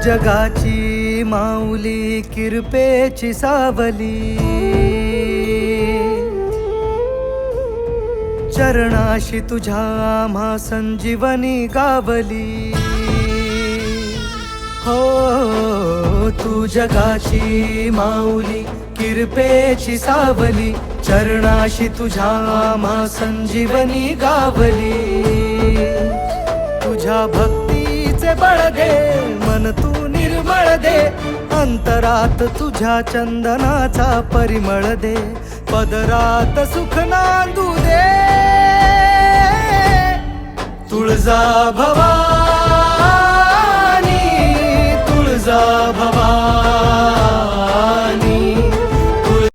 जगाची माऊली किरपेची सावली, चरणाशी तुझ्या आम्हा संजीवनी गावली. हो तू जगाची माऊली किरपेची सावली, चरणाशी तुझ्या आम्हा संजीवनी गावली. तुझ्या भक्तीचे बळ दे, मन तू निर्मळ दे, अंतरात तुझ्या चंदनाचा परिमळ दे, पदरात सुख नांदू दे. तुळजा भवानी, तुळजा भवानी.